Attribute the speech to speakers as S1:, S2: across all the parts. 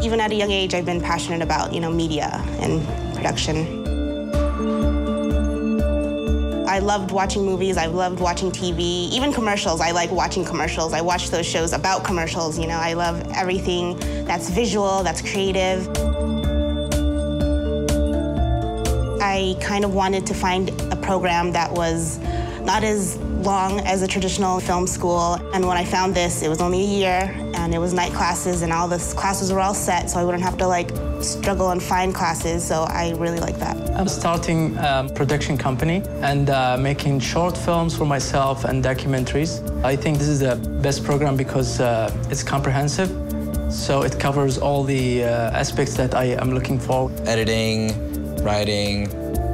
S1: Even at a young age, I've been passionate about, media and production. I loved watching movies, I loved watching TV, even commercials. I like watching commercials. I watch those shows about commercials, I love everything that's visual, that's creative. I kind of wanted to find a program that was not as long as a traditional film school. And when I found this, it was only a year, and it was night classes, and all the classes were all set, so I wouldn't have to struggle and find classes, so I really like that.
S2: I'm starting a production company and making short films for myself and documentaries. I think this is the best program because it's comprehensive, so it covers all the aspects that I am looking for.
S3: Editing, writing,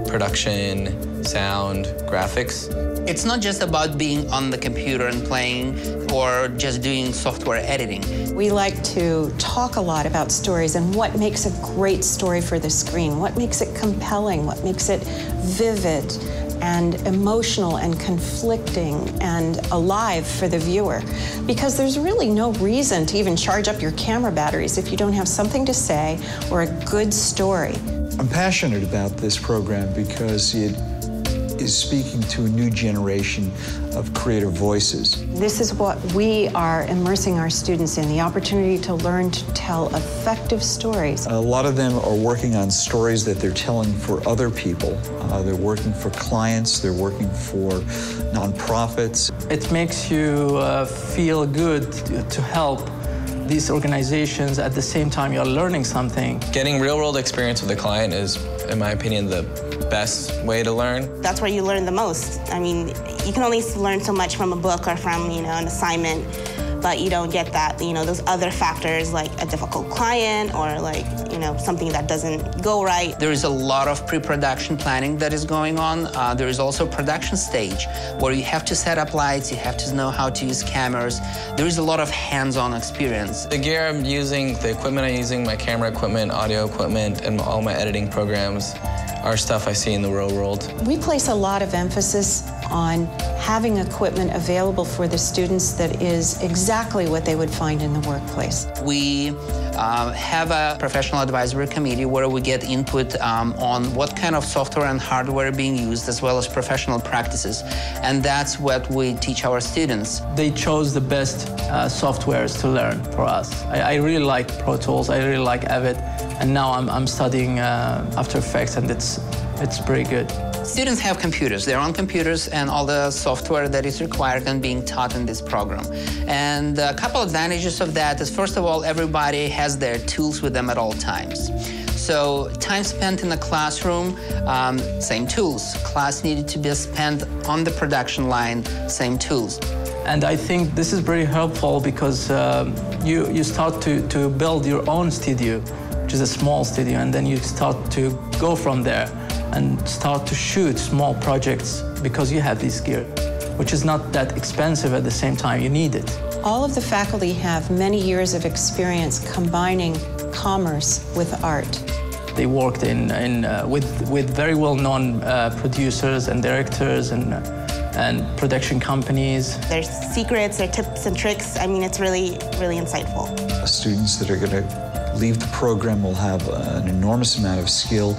S3: production, sound, graphics.
S4: It's not just about being on the computer and playing or just doing software editing.
S5: We like to talk a lot about stories and what makes a great story for the screen, what makes it compelling, what makes it vivid and emotional and conflicting and alive for the viewer. Because there's really no reason to even charge up your camera batteries if you don't have something to say or a good story.
S6: I'm passionate about this program because it is speaking to a new generation of creative voices.
S5: This is what we are immersing our students in, the opportunity to learn to tell effective stories.
S6: A lot of them are working on stories that they're telling for other people. They're working for clients, they're working for nonprofits.
S2: It makes you feel good to help these organizations. At the same time, you're learning something.
S3: Getting real-world experience with the client is, in my opinion, the best way to learn.
S1: That's where you learn the most. I mean, you can only learn so much from a book or from, an assignment, but you don't get that, those other factors like a difficult client or something that doesn't go right.
S4: There is a lot of pre-production planning that is going on. There is also production stage where you have to set up lights, you have to know how to use cameras. There is a lot of hands-on experience.
S3: The gear I'm using, the equipment I'm using, my camera equipment, audio equipment, and all my editing programs are stuff I see in the real world.
S5: We place a lot of emphasis on having equipment available for the students that is exactly what they would find in the workplace.
S4: We have a professional advisory committee where we get input on what kind of software and hardware are being used, as well as professional practices. And that's what we teach our students.
S2: They chose the best softwares to learn for us. I really like Pro Tools, I really like Avid, and now I'm studying After Effects, and it's pretty good.
S4: Students have computers, their own computers, and all the software that is required and being taught in this program. And a couple advantages of that is, first of all, everybody has their tools with them at all times. So time spent in the classroom, same tools. Class needed to be spent on the production line, same tools.
S2: And I think this is very helpful because you start to build your own studio, which is a small studio, and then you start to go from there and start to shoot small projects because you have this gear, which is not that expensive. At the same time, you need it.
S5: All of the faculty have many years of experience combining commerce with art.
S2: They worked with very well-known producers and directors and production companies.
S1: There's secrets, there's tips and tricks. I mean, it's really, really insightful.
S6: Students that are going to leave the program will have an enormous amount of skill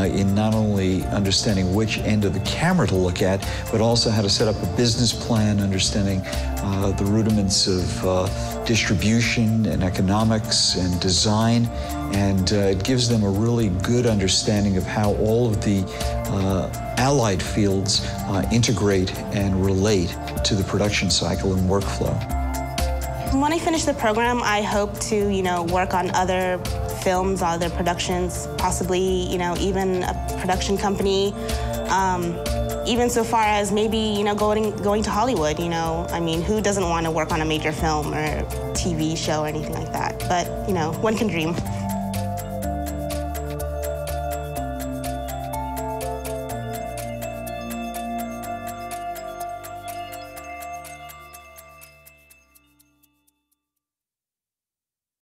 S6: in not only understanding which end of the camera to look at, but also how to set up a business plan, understanding the rudiments of distribution and economics and design. And it gives them a really good understanding of how all of the allied fields integrate and relate to the production cycle and workflow.
S1: When I finish the program, I hope to, work on other films, other productions, possibly, even a production company, even so far as maybe, going to Hollywood, I mean, who doesn't want to work on a major film or TV show or anything like that? But, one can dream.